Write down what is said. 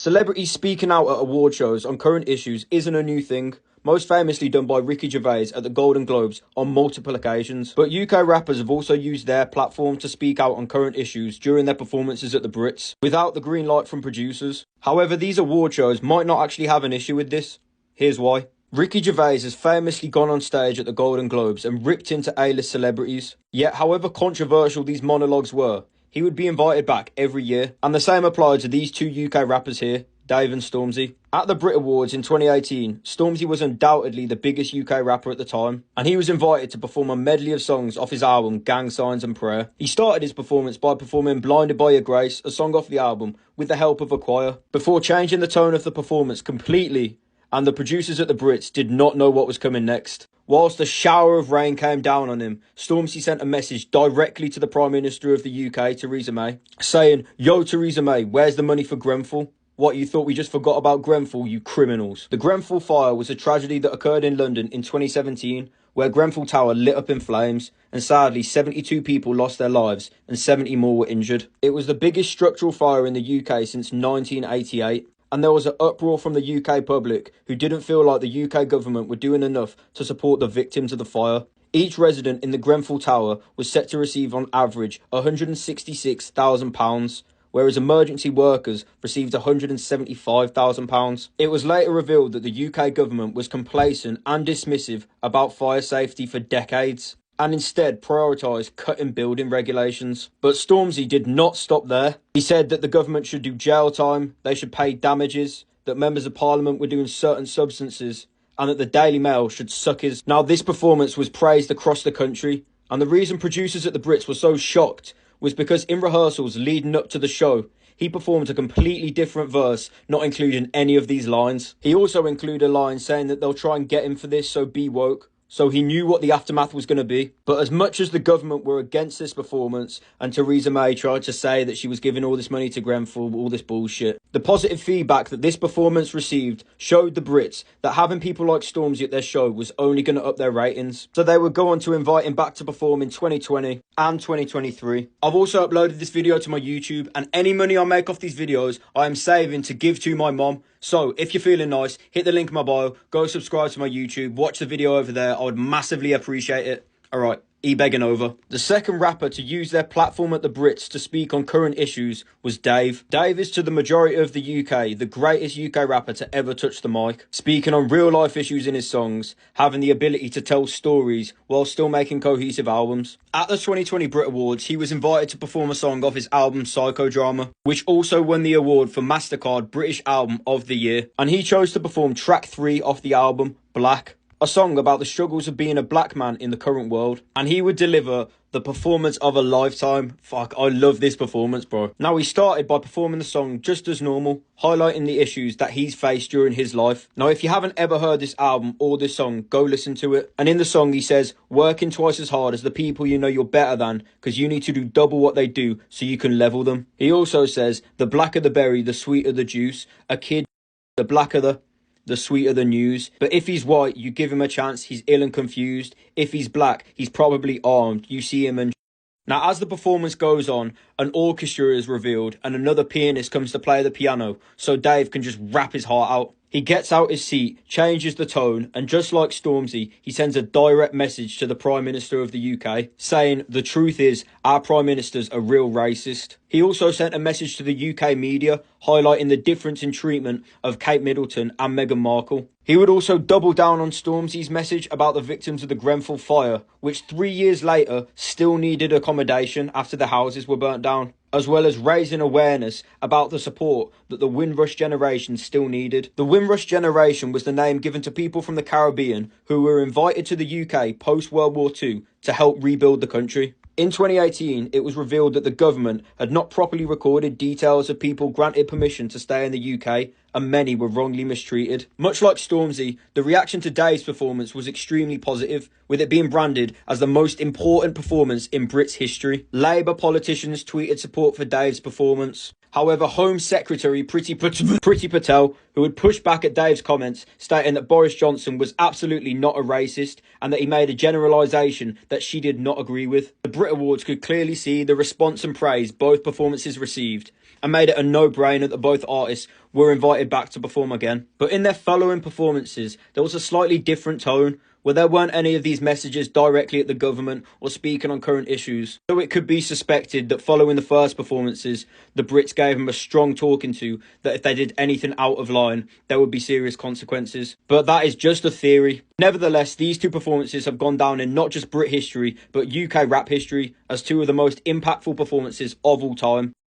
Celebrities speaking out at award shows on current issues isn't a new thing, most famously done by Ricky Gervais at the Golden Globes on multiple occasions. But UK rappers have also used their platform to speak out on current issues during their performances at the Brits, without the green light from producers. However, these award shows might not actually have an issue with this. Here's why. Ricky Gervais has famously gone on stage at the Golden Globes and ripped into A-list celebrities. Yet, however controversial these monologues were, he would be invited back every year. And the same applied to these two UK rappers here, Dave and Stormzy. At the BRIT Awards in 2018, Stormzy was undoubtedly the biggest UK rapper at the time, and he was invited to perform a medley of songs off his album Gang Signs and Prayer. He started his performance by performing Blinded by Your Grace, a song off the album, with the help of a choir, before changing the tone of the performance completely, and the producers at the Brits did not know what was coming next. Whilst a shower of rain came down on him, Stormzy sent a message directly to the Prime Minister of the UK, Theresa May, saying, "Yo, Theresa May, where's the money for Grenfell? What, you thought we just forgot about Grenfell, you criminals?" The Grenfell fire was a tragedy that occurred in London in 2017, where Grenfell Tower lit up in flames, and sadly 72 people lost their lives and 70 more were injured. It was the biggest structural fire in the UK since 1988. And there was an uproar from the UK public who didn't feel like the UK government were doing enough to support the victims of the fire. Each resident in the Grenfell Tower was set to receive on average £166,000, whereas emergency workers received £175,000. It was later revealed that the UK government was complacent and dismissive about fire safety for decades, and instead prioritised cutting building regulations. But Stormzy did not stop there. He said that the government should do jail time, they should pay damages, that members of parliament were doing certain substances, and that the Daily Mail should suck his. Now, this performance was praised across the country, and the reason producers at the Brits were so shocked was because in rehearsals leading up to the show, he performed a completely different verse, not including any of these lines. He also included a line saying that they'll try and get him for this, so be woke. So he knew what the aftermath was going to be. But as much as the government were against this performance, and Theresa May tried to say that she was giving all this money to Grenfell, all this bullshit, the positive feedback that this performance received showed the Brits that having people like Stormzy at their show was only going to up their ratings. So they would go on to invite him back to perform in 2020 and 2023. I've also uploaded this video to my YouTube, and any money I make off these videos, I am saving to give to my mom. So if you're feeling nice, hit the link in my bio, go subscribe to my YouTube, watch the video over there. I would massively appreciate it. Alright, e-begging over. The second rapper to use their platform at the Brits to speak on current issues was Dave. Dave is to the majority of the UK the greatest UK rapper to ever touch the mic, speaking on real life issues in his songs, having the ability to tell stories while still making cohesive albums. At the 2020 Brit Awards, he was invited to perform a song off his album Psychodrama, which also won the award for MasterCard British Album of the Year, and he chose to perform track 3 off the album, Black, a song about the struggles of being a black man in the current world, and he would deliver the performance of a lifetime. Fuck, I love this performance, bro. Now, he started by performing the song just as normal, highlighting the issues that he's faced during his life. Now, if you haven't ever heard this album or this song, go listen to it. And in the song, he says, working twice as hard as the people you know you're better than, because you need to do double what they do so you can level them. He also says, the blacker the berry, the sweeter the juice. A kid, the blacker the sweeter the news. But if he's white, you give him a chance, he's ill and confused. If he's black, he's probably armed, you see him and... Now, as the performance goes on, an orchestra is revealed and another pianist comes to play the piano, so Dave can just rap his heart out. He gets out his seat, changes the tone, and just like Stormzy, he sends a direct message to the Prime Minister of the UK, saying, the truth is, our Prime Minister's a real racist. He also sent a message to the UK media, highlighting the difference in treatment of Kate Middleton and Meghan Markle. He would also double down on Stormzy's message about the victims of the Grenfell fire, which 3 years later still needed accommodation after the houses were burnt down, as well as raising awareness about the support that the Windrush generation still needed. The Windrush generation was the name given to people from the Caribbean who were invited to the UK post-World War II to help rebuild the country. In 2018, it was revealed that the government had not properly recorded details of people granted permission to stay in the UK, and many were wrongly mistreated. Much like Stormzy, the reaction to Dave's performance was extremely positive, with it being branded as the most important performance in Brits history. Labour politicians tweeted support for Dave's performance. However, Home Secretary Priti Patel, who had pushed back at Dave's comments, stating that Boris Johnson was absolutely not a racist and that he made a generalisation that she did not agree with. The Brit Awards could clearly see the response and praise both performances received, and made it a no-brainer that both artists were invited back to perform again. But in their following performances, there was a slightly different tone, where there weren't any of these messages directly at the government or speaking on current issues. So it could be suspected that following the first performances, the Brits gave them a strong talking to that if they did anything out of line, there would be serious consequences. But that is just a theory. Nevertheless, these two performances have gone down in not just Brit history, but UK rap history as two of the most impactful performances of all time.